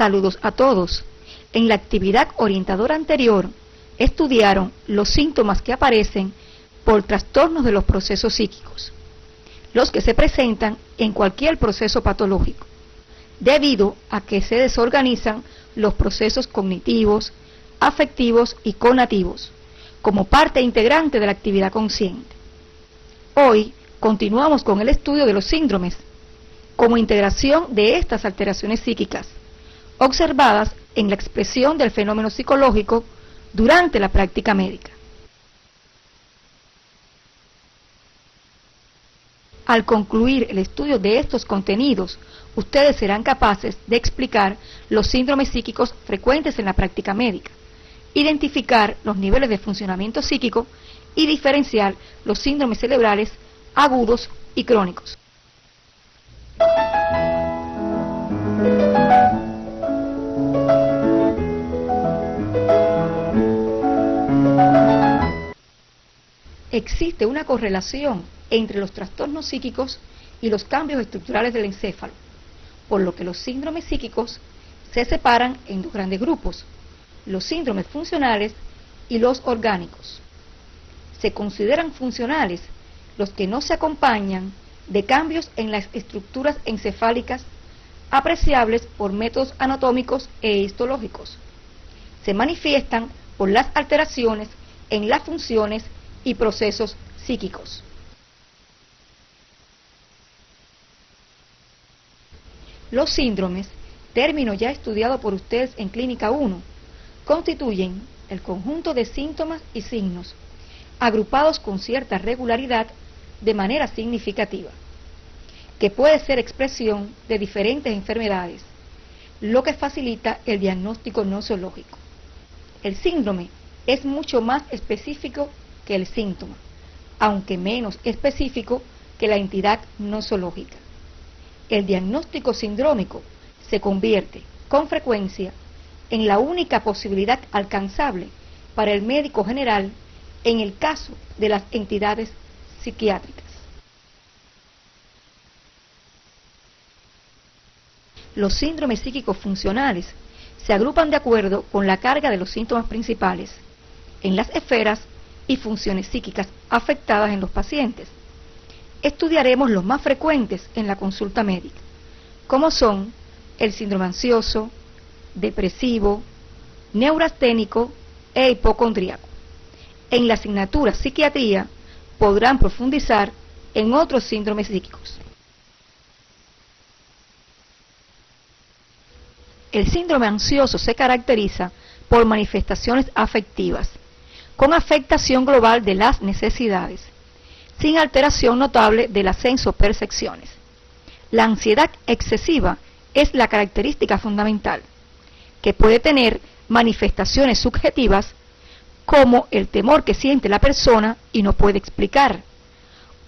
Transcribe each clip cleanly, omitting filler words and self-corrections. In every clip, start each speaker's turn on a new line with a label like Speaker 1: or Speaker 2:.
Speaker 1: Saludos a todos. En la actividad orientadora anterior, estudiaron los síntomas que aparecen por trastornos de los procesos psíquicos, los que se presentan en cualquier proceso patológico, debido a que se desorganizan los procesos cognitivos, afectivos y conativos, como parte integrante de la actividad consciente. Hoy continuamos con el estudio de los síndromes, como integración de estas alteraciones psíquicas, observadas en la expresión del fenómeno psicológico durante la práctica médica. Al concluir el estudio de estos contenidos, ustedes serán capaces de explicar los síndromes psíquicos frecuentes en la práctica médica, identificar los niveles de funcionamiento psíquico y diferenciar los síndromes cerebrales agudos y crónicos. Existe una correlación entre los trastornos psíquicos y los cambios estructurales del encéfalo, por lo que los síndromes psíquicos se separan en dos grandes grupos: los síndromes funcionales y los orgánicos. Se consideran funcionales los que no se acompañan de cambios en las estructuras encefálicas apreciables por métodos anatómicos e histológicos. Se manifiestan por las alteraciones en las funciones y procesos psíquicos. Los síndromes, término ya estudiado por ustedes en Clínica 1, constituyen el conjunto de síntomas y signos, agrupados con cierta regularidad de manera significativa, que puede ser expresión de diferentes enfermedades, lo que facilita el diagnóstico nosológico. El síndrome es mucho más específico que el síntoma, aunque menos específico que la entidad nosológica. El diagnóstico sindrómico se convierte, con frecuencia, en la única posibilidad alcanzable para el médico general en el caso de las entidades psiquiátricas. Los síndromes psíquicos funcionales se agrupan de acuerdo con la carga de los síntomas principales en las esferas y funciones psíquicas afectadas en los pacientes. Estudiaremos los más frecuentes en la consulta médica, como son el síndrome ansioso, depresivo, neurasténico e hipocondríaco. En la asignatura psiquiatría podrán profundizar en otros síndromes psíquicos. El síndrome ansioso se caracteriza por manifestaciones afectivas, con afectación global de las necesidades, sin alteración notable de las sensopercepciones. La ansiedad excesiva es la característica fundamental, que puede tener manifestaciones subjetivas como el temor que siente la persona y no puede explicar,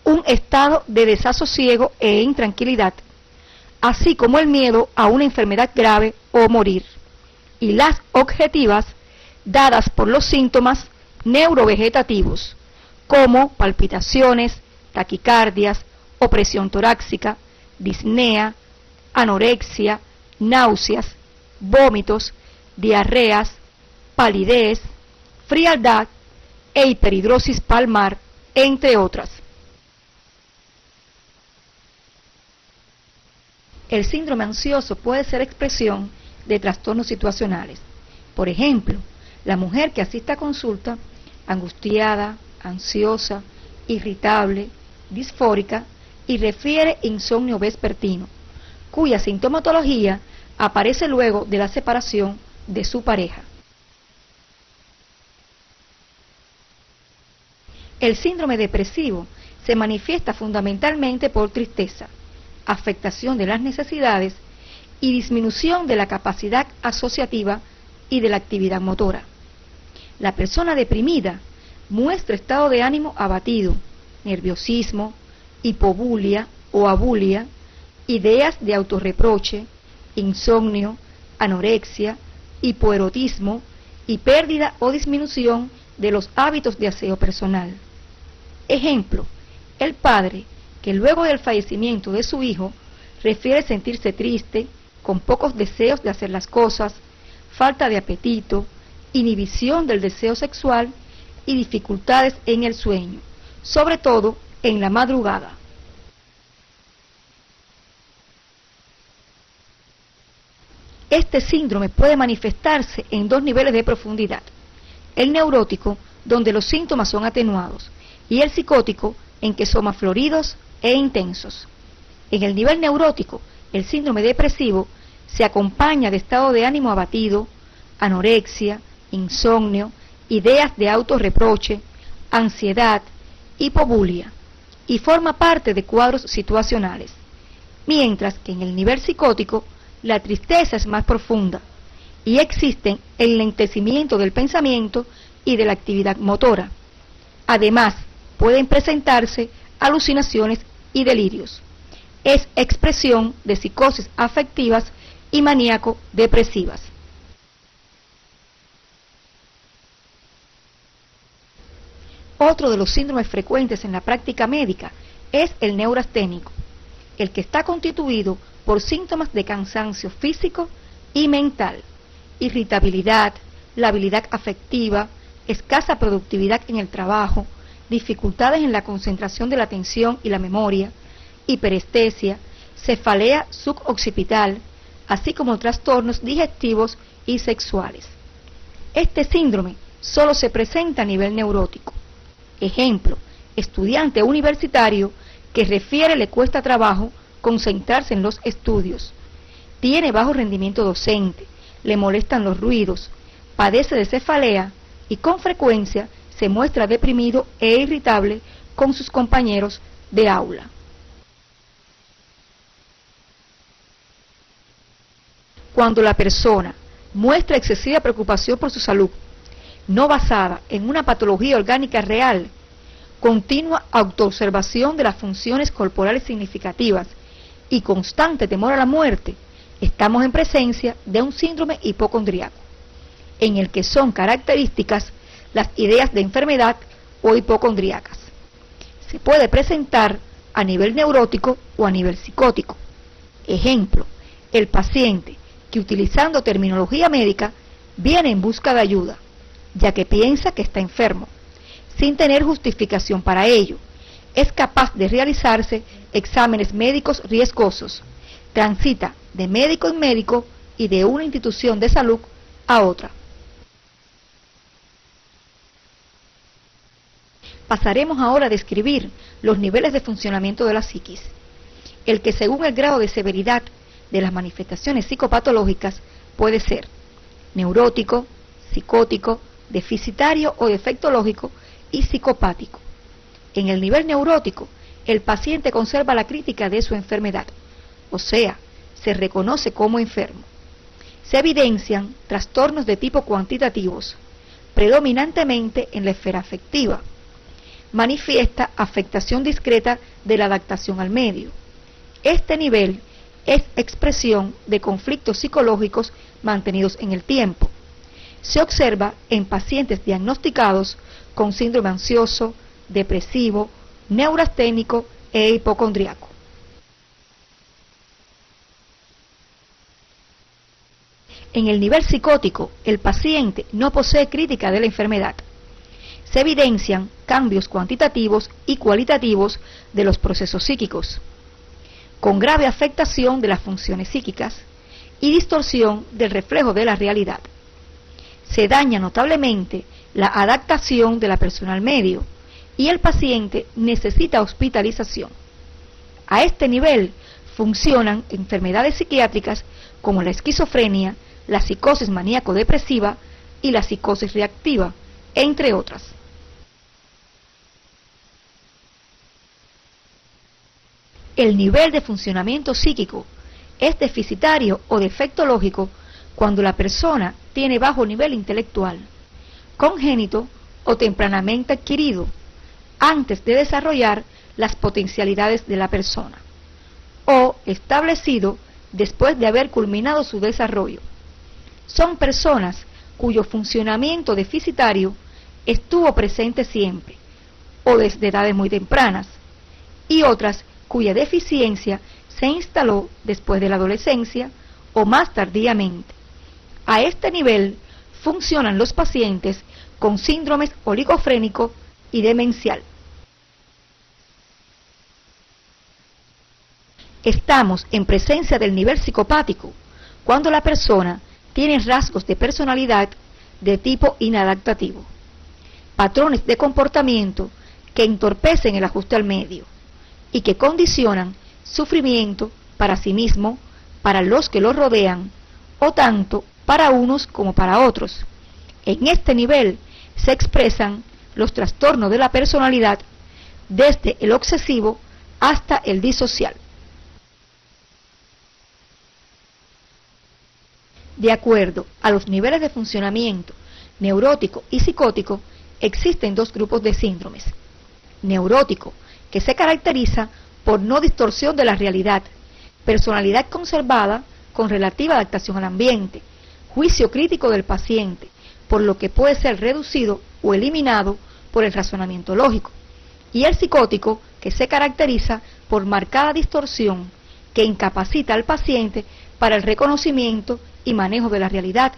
Speaker 1: un estado de desasosiego e intranquilidad, así como el miedo a una enfermedad grave o morir, y las objetivas dadas por los síntomas neurovegetativos, como palpitaciones, taquicardias, opresión torácica, disnea, anorexia, náuseas, vómitos, diarreas, palidez, frialdad e hiperhidrosis palmar, entre otras. El síndrome ansioso puede ser expresión de trastornos situacionales. Por ejemplo, la mujer que asiste a consulta, angustiada, ansiosa, irritable, disfórica, y refiere insomnio vespertino, cuya sintomatología aparece luego de la separación de su pareja. El síndrome depresivo se manifiesta fundamentalmente por tristeza, afectación de las necesidades y disminución de la capacidad asociativa y de la actividad motora. La persona deprimida muestra estado de ánimo abatido, nerviosismo, hipobulia o abulia, ideas de autorreproche, insomnio, anorexia, hipoerotismo y pérdida o disminución de los hábitos de aseo personal. Ejemplo, el padre que luego del fallecimiento de su hijo refiere sentirse triste, con pocos deseos de hacer las cosas, falta de apetito, inhibición del deseo sexual y dificultades en el sueño, sobre todo en la madrugada. Este síndrome puede manifestarse en dos niveles de profundidad: el neurótico, donde los síntomas son atenuados, y el psicótico, en que son más floridos e intensos. En el nivel neurótico, el síndrome depresivo se acompaña de estado de ánimo abatido, anorexia, insomnio, ideas de autorreproche, ansiedad, hipobulia, y forma parte de cuadros situacionales, mientras que en el nivel psicótico la tristeza es más profunda y existen el enlentecimiento del pensamiento y de la actividad motora. Además, pueden presentarse alucinaciones y delirios. Es expresión de psicosis afectivas y maníaco-depresivas. Otro de los síndromes frecuentes en la práctica médica es el neurasténico, el que está constituido por síntomas de cansancio físico y mental, irritabilidad, labilidad afectiva, escasa productividad en el trabajo, dificultades en la concentración de la atención y la memoria, hiperestesia, cefalea suboccipital, así como trastornos digestivos y sexuales. Este síndrome solo se presenta a nivel neurótico. Ejemplo, estudiante universitario que refiere le cuesta trabajo concentrarse en los estudios, tiene bajo rendimiento docente, le molestan los ruidos, padece de cefalea y con frecuencia se muestra deprimido e irritable con sus compañeros de aula. Cuando la persona muestra excesiva preocupación por su salud, no basada en una patología orgánica real, continua autoobservación de las funciones corporales significativas y constante temor a la muerte, estamos en presencia de un síndrome hipocondríaco, en el que son características las ideas de enfermedad o hipocondríacas. Se puede presentar a nivel neurótico o a nivel psicótico. Ejemplo, el paciente que utilizando terminología médica viene en busca de ayuda, ya que piensa que está enfermo, sin tener justificación para ello. Es capaz de realizarse exámenes médicos riesgosos, transita de médico en médico y de una institución de salud a otra. Pasaremos ahora a describir los niveles de funcionamiento de la psiquis. El que según el grado de severidad de las manifestaciones psicopatológicas puede ser neurótico, psicótico, deficitario o defectológico y psicopático. En el nivel neurótico, el paciente conserva la crítica de su enfermedad, o sea, se reconoce como enfermo. Se evidencian trastornos de tipo cuantitativos, predominantemente en la esfera afectiva. Manifiesta afectación discreta de la adaptación al medio. Este nivel es expresión de conflictos psicológicos mantenidos en el tiempo. Se observa en pacientes diagnosticados con síndrome ansioso, depresivo, neurasténico e hipocondríaco. En el nivel psicótico, el paciente no posee crítica de la enfermedad. Se evidencian cambios cuantitativos y cualitativos de los procesos psíquicos, con grave afectación de las funciones psíquicas y distorsión del reflejo de la realidad. Se daña notablemente la adaptación de la persona al medio y el paciente necesita hospitalización. A este nivel funcionan enfermedades psiquiátricas como la esquizofrenia, la psicosis maníaco-depresiva y la psicosis reactiva, entre otras. El nivel de funcionamiento psíquico es deficitario o defectológico cuando la persona tiene bajo nivel intelectual, congénito o tempranamente adquirido, antes de desarrollar las potencialidades de la persona, o establecido después de haber culminado su desarrollo. Son personas cuyo funcionamiento deficitario estuvo presente siempre, o desde edades muy tempranas, y otras cuya deficiencia se instaló después de la adolescencia o más tardíamente. A este nivel funcionan los pacientes con síndromes oligofrénico y demencial. Estamos en presencia del nivel psicopático cuando la persona tiene rasgos de personalidad de tipo inadaptativo, patrones de comportamiento que entorpecen el ajuste al medio y que condicionan sufrimiento para sí mismo, para los que lo rodean, o tanto para unos como para otros. En este nivel se expresan los trastornos de la personalidad desde el obsesivo hasta el disocial. De acuerdo a los niveles de funcionamiento neurótico y psicótico, existen dos grupos de síndromes. Neurótico, que se caracteriza por no distorsión de la realidad, personalidad conservada con relativa adaptación al ambiente, juicio crítico del paciente, por lo que puede ser reducido o eliminado por el razonamiento lógico. Y el psicótico, que se caracteriza por marcada distorsión, que incapacita al paciente para el reconocimiento y manejo de la realidad,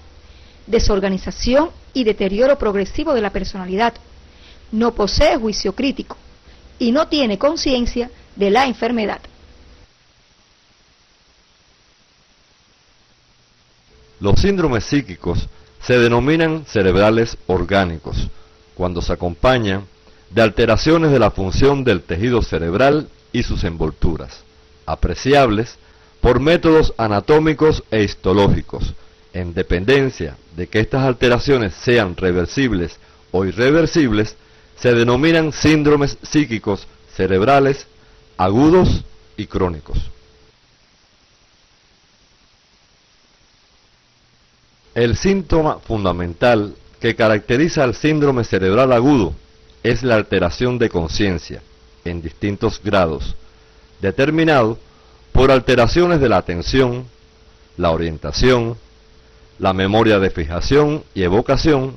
Speaker 1: desorganización y deterioro progresivo de la personalidad, no posee juicio crítico y no tiene conciencia de la enfermedad.
Speaker 2: Los síndromes psíquicos se denominan cerebrales orgánicos cuando se acompañan de alteraciones de la función del tejido cerebral y sus envolturas, apreciables por métodos anatómicos e histológicos, en dependencia de que estas alteraciones sean reversibles o irreversibles, se denominan síndromes psíquicos cerebrales agudos y crónicos. El síntoma fundamental que caracteriza al síndrome cerebral agudo es la alteración de conciencia en distintos grados, determinado por alteraciones de la atención, la orientación, la memoria de fijación y evocación,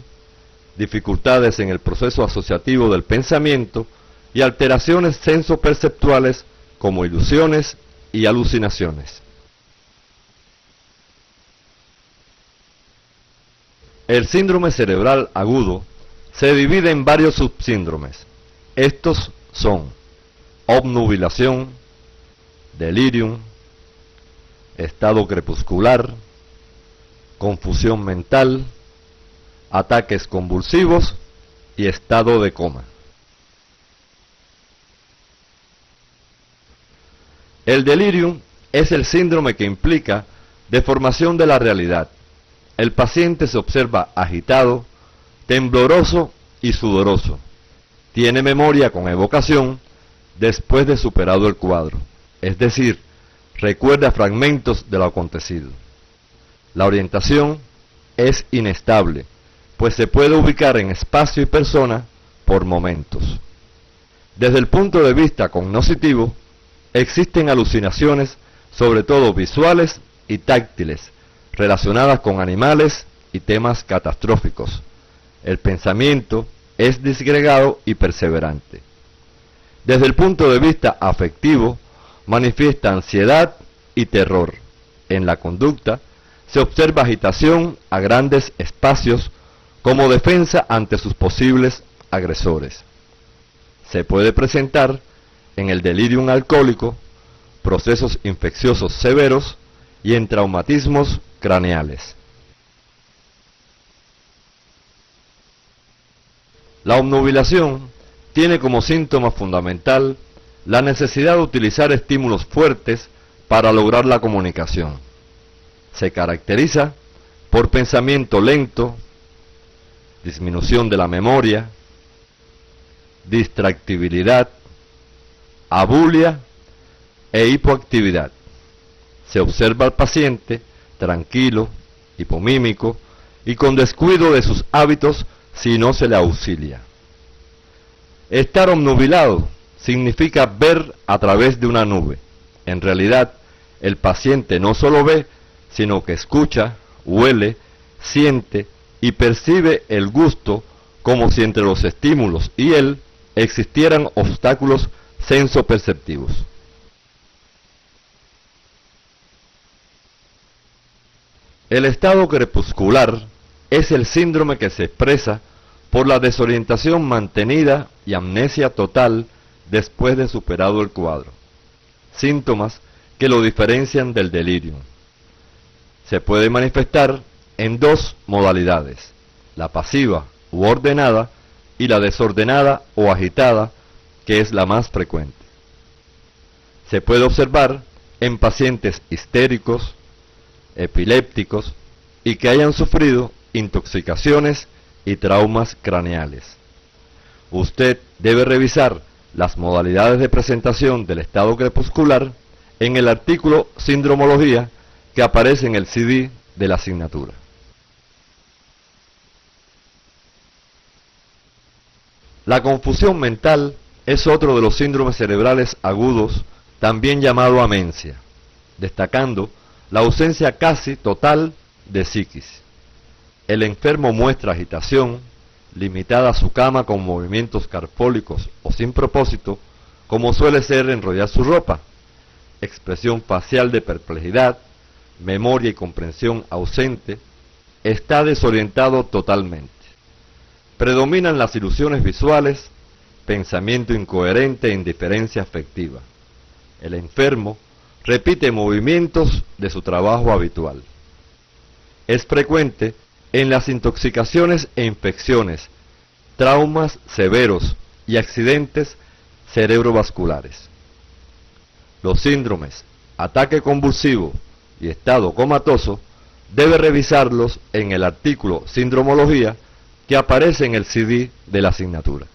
Speaker 2: dificultades en el proceso asociativo del pensamiento y alteraciones sensoperceptuales como ilusiones y alucinaciones. El síndrome cerebral agudo se divide en varios subsíndromes. Estos son obnubilación, delirium, estado crepuscular, confusión mental, ataques convulsivos y estado de coma. El delirium es el síndrome que implica deformación de la realidad. El paciente se observa agitado, tembloroso y sudoroso. Tiene memoria con evocación después de superado el cuadro, es decir, recuerda fragmentos de lo acontecido. La orientación es inestable, pues se puede ubicar en espacio y persona por momentos. Desde el punto de vista cognoscitivo, existen alucinaciones, sobre todo visuales y táctiles, relacionadas con animales y temas catastróficos. El pensamiento es disgregado y perseverante. Desde el punto de vista afectivo, manifiesta ansiedad y terror. En la conducta, se observa agitación a grandes espacios como defensa ante sus posibles agresores. Se puede presentar en el delirium alcohólico, procesos infecciosos severos y en traumatismos craneales. La obnubilación tiene como síntoma fundamental la necesidad de utilizar estímulos fuertes para lograr la comunicación. Se caracteriza por pensamiento lento, disminución de la memoria, distractibilidad, abulia e hipoactividad. Se observa al paciente tranquilo, hipomímico y con descuido de sus hábitos si no se le auxilia. Estar obnubilado significa ver a través de una nube. En realidad, el paciente no solo ve, sino que escucha, huele, siente y percibe el gusto como si entre los estímulos y él existieran obstáculos sensoperceptivos. El estado crepuscular es el síndrome que se expresa por la desorientación mantenida y amnesia total después de superado el cuadro. Síntomas que lo diferencian del delirium. Se puede manifestar en dos modalidades, la pasiva u ordenada y la desordenada o agitada, que es la más frecuente. Se puede observar en pacientes histéricos, epilépticos y que hayan sufrido intoxicaciones y traumas craneales. Usted debe revisar las modalidades de presentación del estado crepuscular en el artículo Sindromología que aparece en el CD de la asignatura. La confusión mental es otro de los síndromes cerebrales agudos, también llamado amencia, destacando la ausencia casi total de psiquis. El enfermo muestra agitación, limitada a su cama con movimientos carpólicos o sin propósito, como suele ser enrollar su ropa, expresión facial de perplejidad, memoria y comprensión ausente, está desorientado totalmente. Predominan las ilusiones visuales, pensamiento incoherente e indiferencia afectiva. El enfermo repite movimientos de su trabajo habitual. Es frecuente en las intoxicaciones e infecciones, traumas severos y accidentes cerebrovasculares. Los síndromes, ataque convulsivo y estado comatoso, debe revisarlos en el artículo Sindromología que aparece en el CD de la asignatura.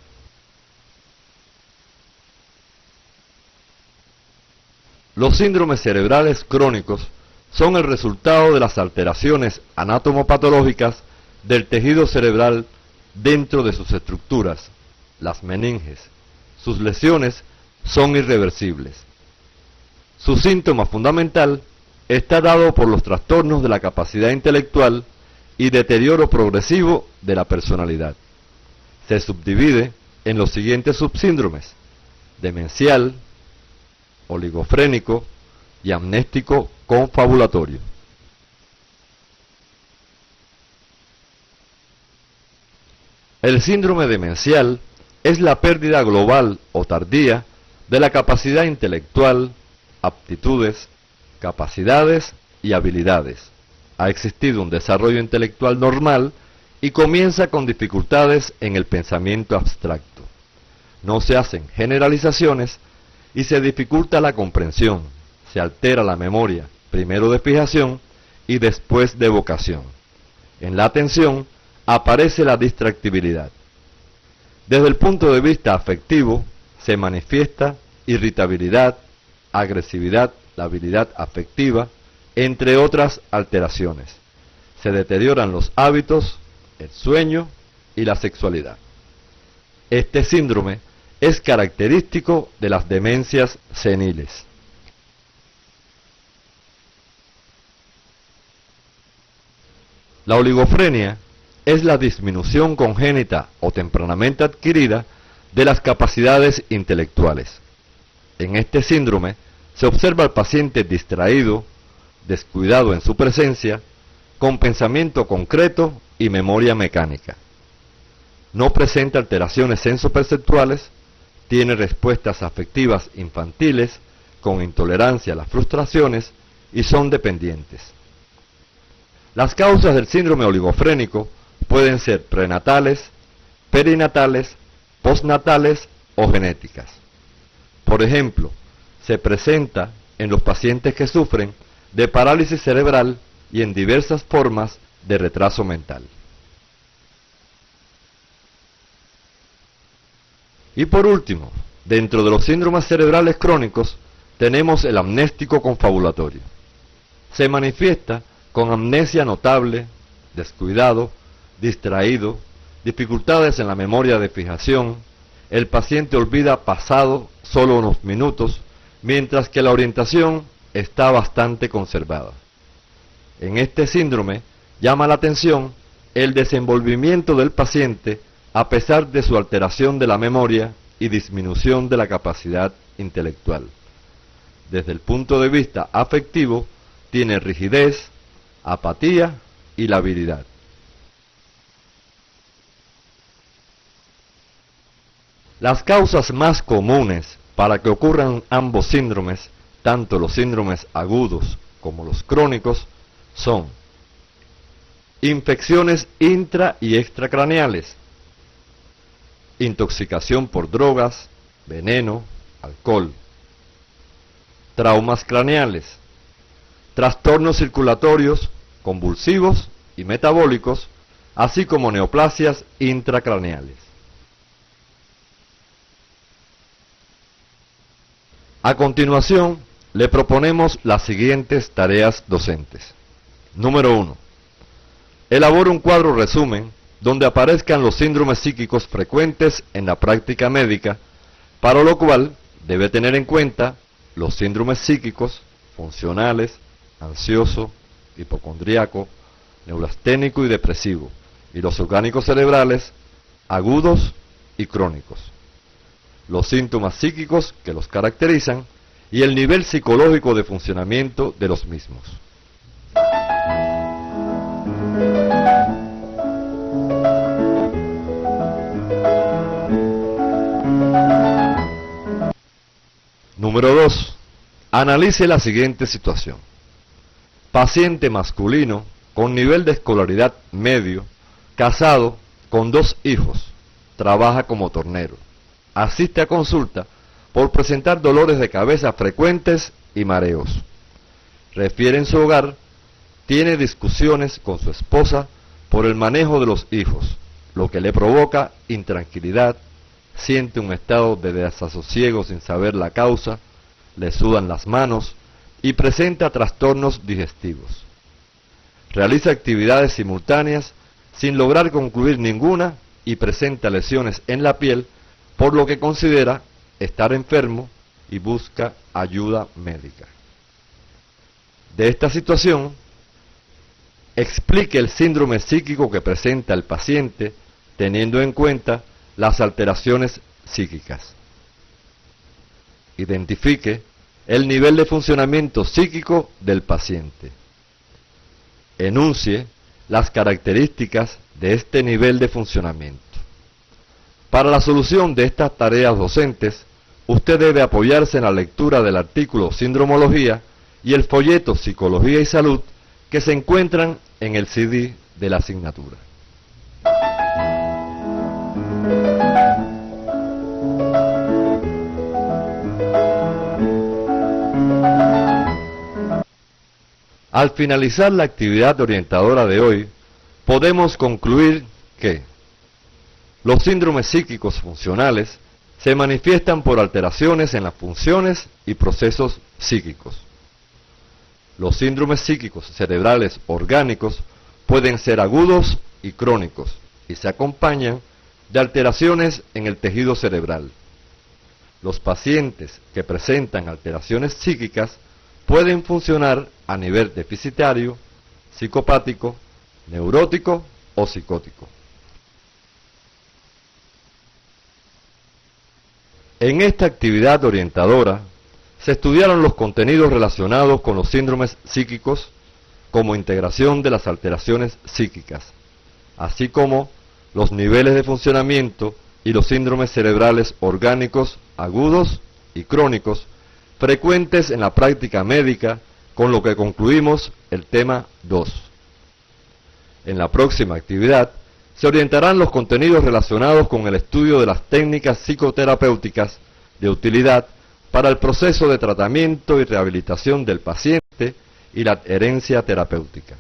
Speaker 2: Los síndromes cerebrales crónicos son el resultado de las alteraciones anatomopatológicas del tejido cerebral dentro de sus estructuras, las meninges. Sus lesiones son irreversibles. Su síntoma fundamental está dado por los trastornos de la capacidad intelectual y deterioro progresivo de la personalidad. Se subdivide en los siguientes subsíndromes: demencial, oligofrénico y amnéstico confabulatorio. El síndrome demencial es la pérdida global o tardía de la capacidad intelectual, aptitudes, capacidades y habilidades. Ha existido un desarrollo intelectual normal y comienza con dificultades en el pensamiento abstracto. No se hacen generalizaciones y se dificulta la comprensión, se altera la memoria, primero de fijación y después de evocación. En la atención aparece la distractibilidad. Desde el punto de vista afectivo, se manifiesta irritabilidad, agresividad, labilidad afectiva, entre otras alteraciones. Se deterioran los hábitos, el sueño y la sexualidad. Este síndrome es característico de las demencias seniles. La oligofrenia es la disminución congénita o tempranamente adquirida de las capacidades intelectuales. En este síndrome se observa al paciente distraído, descuidado en su presencia, con pensamiento concreto y memoria mecánica. No presenta alteraciones sensoperceptuales, tiene respuestas afectivas infantiles, con intolerancia a las frustraciones y son dependientes. Las causas del síndrome oligofrénico pueden ser prenatales, perinatales, postnatales o genéticas. Por ejemplo, se presenta en los pacientes que sufren de parálisis cerebral y en diversas formas de retraso mental. Y por último, dentro de los síndromes cerebrales crónicos, tenemos el amnéstico confabulatorio. Se manifiesta con amnesia notable, descuidado, distraído, dificultades en la memoria de fijación. El paciente olvida pasado solo unos minutos, mientras que la orientación está bastante conservada. En este síndrome llama la atención el desenvolvimiento del paciente a pesar de su alteración de la memoria y disminución de la capacidad intelectual. Desde el punto de vista afectivo, tiene rigidez, apatía y labilidad. Las causas más comunes para que ocurran ambos síndromes, tanto los síndromes agudos como los crónicos, son infecciones intra y extracraneales, intoxicación por drogas, veneno, alcohol, traumas craneales, trastornos circulatorios, convulsivos y metabólicos, así como neoplasias intracraneales. A continuación, le proponemos las siguientes tareas docentes. Número 1. Elabora un cuadro resumen donde aparezcan los síndromes psíquicos frecuentes en la práctica médica, para lo cual debe tener en cuenta los síndromes psíquicos funcionales, ansioso, hipocondríaco, neurasténico y depresivo, y los orgánicos cerebrales agudos y crónicos, los síntomas psíquicos que los caracterizan y el nivel psicológico de funcionamiento de los mismos. Número 2. Analice la siguiente situación. Paciente masculino con nivel de escolaridad medio, casado, con 2 hijos, trabaja como tornero. Asiste a consulta por presentar dolores de cabeza frecuentes y mareos. Refiere en su hogar, tiene discusiones con su esposa por el manejo de los hijos, lo que le provoca intranquilidad, siente un estado de desasosiego sin saber la causa, le sudan las manos y presenta trastornos digestivos. Realiza actividades simultáneas sin lograr concluir ninguna y presenta lesiones en la piel, por lo que considera estar enfermo y busca ayuda médica. De esta situación, explique el síndrome psíquico que presenta el paciente teniendo en cuenta las alteraciones psíquicas. Identifique el nivel de funcionamiento psíquico del paciente. Enuncie las características de este nivel de funcionamiento. Para la solución de estas tareas docentes, usted debe apoyarse en la lectura del artículo Sindromología y el folleto Psicología y Salud que se encuentran en el CD de la asignatura. Al finalizar la actividad orientadora de hoy, podemos concluir que los síndromes psíquicos funcionales se manifiestan por alteraciones en las funciones y procesos psíquicos. Los síndromes psíquicos cerebrales orgánicos pueden ser agudos y crónicos y se acompañan de alteraciones en el tejido cerebral. Los pacientes que presentan alteraciones psíquicas pueden funcionar a nivel deficitario, psicopático, neurótico o psicótico. En esta actividad orientadora se estudiaron los contenidos relacionados con los síndromes psíquicos como integración de las alteraciones psíquicas, así como los niveles de funcionamiento y los síndromes cerebrales orgánicos agudos y crónicos frecuentes en la práctica médica, con lo que concluimos el tema 2. En la próxima actividad se orientarán los contenidos relacionados con el estudio de las técnicas psicoterapéuticas de utilidad para el proceso de tratamiento y rehabilitación del paciente y la adherencia terapéutica.